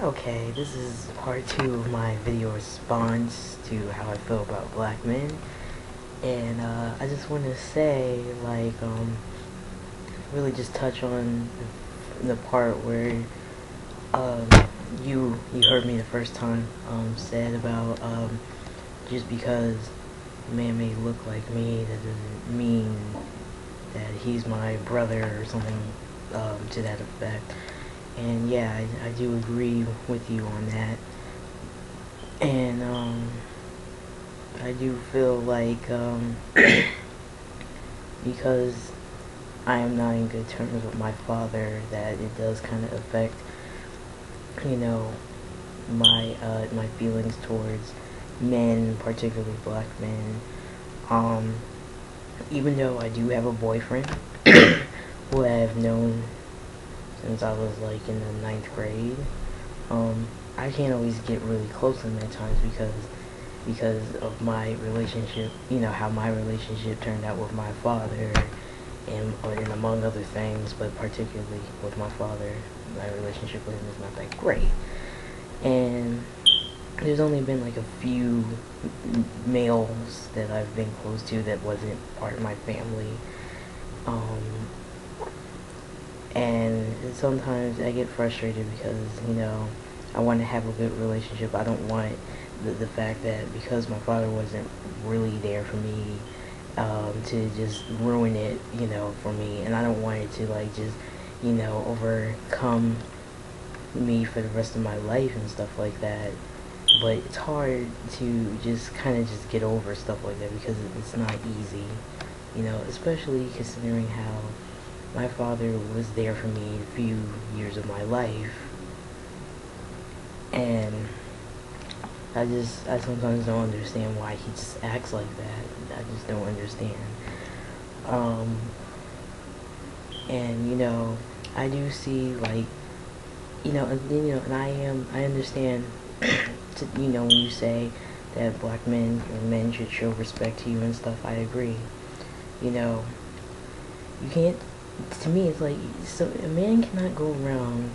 Okay, this is part 2 of my video response to how I feel about black men. And I just want to say, really just touch on the part where um, you heard me the first time said about just because a man may look like me, that doesn't mean that he's my brother or something to that effect. And yeah, I do agree with you on that. And I do feel like because I am not in good terms with my father, that it does kind of affect, you know, my feelings towards men, particularly black men. Um, Even though I do have a boyfriend who I've known since I was like in the ninth grade, I can't always get really close to him at times because of my relationship, how my relationship turned out with my father, and among other things, but particularly with my father, my relationship with him is not that great. And there's only been like a few males that I've been close to that wasn't part of my family. Um, and sometimes I get frustrated because, I want to have a good relationship. I don't want the fact that because my father wasn't really there for me, to just ruin it, for me. And I don't want it to like just, overcome me for the rest of my life and stuff like that. But it's hard to just kind of just get over stuff like that because it's not easy, especially considering how my father was there for me a few years of my life. And I sometimes don't understand why he just acts like that. I just don't understand. Um, and I do see like, and I understand, when you say that black men or men should show respect to you and stuff. I agree. You know, you can't. To me, it's like so a man cannot go around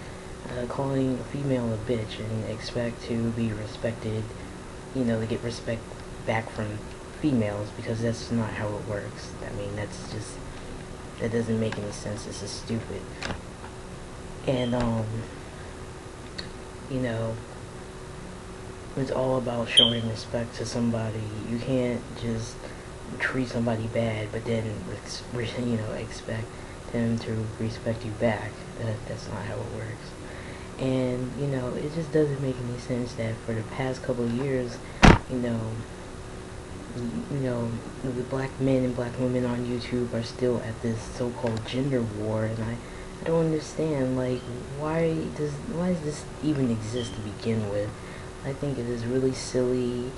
calling a female a bitch and expect to be respected. To get respect back from females, because that's not how it works. I mean, that doesn't make any sense. This is stupid. And you know, it's all about showing respect to somebody. You can't just treat somebody bad, but then expect them to respect you back. That's not how it works. And it just doesn't make any sense that for the past couple of years, you know, the black men and black women on YouTube are still at this so-called gender war, and I don't understand, like, why does this even exist to begin with? I think it is really silly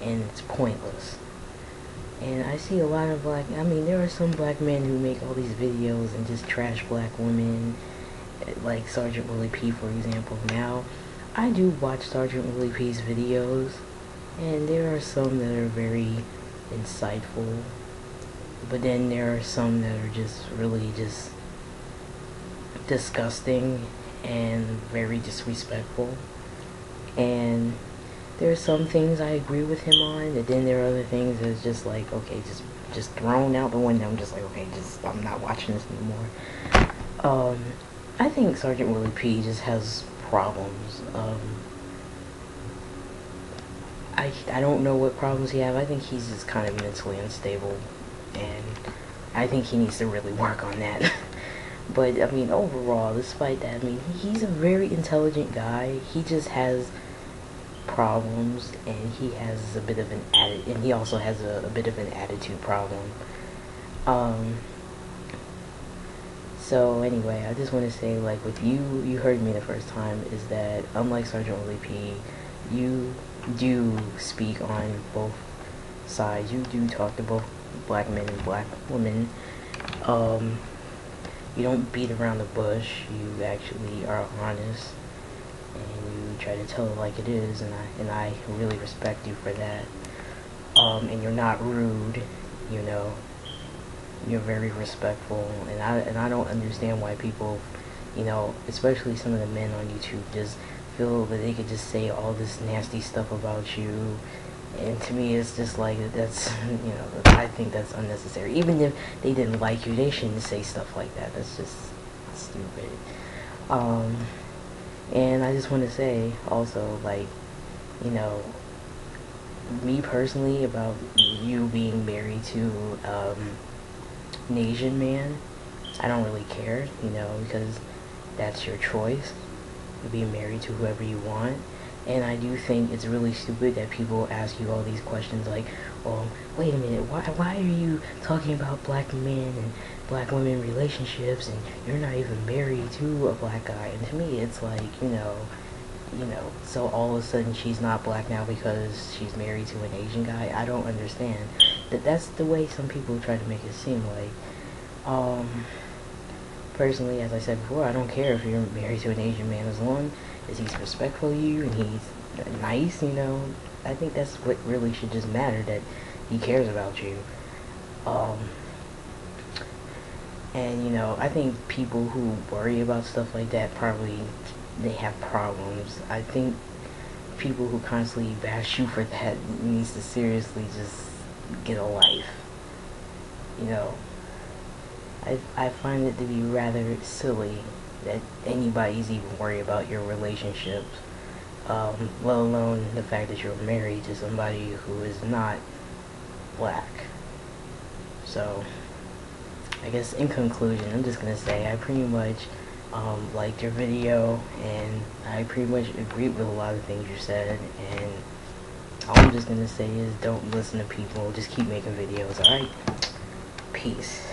and it's pointless. And I see a lot of there are some black men who make all these videos and just trash black women, like Sergeant Willie P, for example. Now, I do watch Sergeant Willie P's videos, and there are some that are very insightful, but then there are some that are just really just disgusting and very disrespectful. And there are some things I agree with him on, and then there are other things that's just like, okay, just thrown out the window. I'm just like, okay, I'm not watching this anymore. I think Sergeant Willie P just has problems. I don't know what problems he have. I think he's just kind of mentally unstable, and I think he needs to really work on that. But I mean, overall, despite that, I mean, he's a very intelligent guy. He just has problems, and he has a bit of an and he also has a bit of an attitude problem. So anyway, I just want to say, like, with you heard me the first time, is that unlike Sergeant Willie P, you do speak on both sides. You do talk to both black men and black women. You don't beat around the bush. You actually are honest, and you try to tell it like it is, and I really respect you for that. And you're not rude, you're very respectful, and I don't understand why people, especially some of the men on YouTube, just feel that they could just say all this nasty stuff about you. And to me, it's just like, that's, I think that's unnecessary. Even if they didn't like you, they shouldn't say stuff like that. That's just stupid. And I just want to say also, like, you know, me personally, about you being married to an Asian man, I don't really care, because that's your choice. You be married to whoever you want. And I do think it's really stupid that people ask you all these questions like, well, wait a minute, why are you talking about black men and black women relationships and you're not even married to a black guy? And to me, it's like, so all of a sudden she's not black now because she's married to an Asian guy? I don't understand. That's the way some people try to make it seem like. Personally, as I said before, I don't care if you're married to an Asian man as long as he's respectful to you and he's nice, I think that's what really should just matter, that he cares about you. And, I think people who worry about stuff like that probably, they have problems. I think people who constantly bash you for that needs to seriously just get a life. I find it to be rather silly that anybody's even worried about your relationships, let alone the fact that you're married to somebody who is not black. So, I guess in conclusion, I'm just gonna say I pretty much liked your video, and I pretty much agreed with a lot of things you said, and all I'm just gonna say is don't listen to people, just keep making videos, alright? Peace.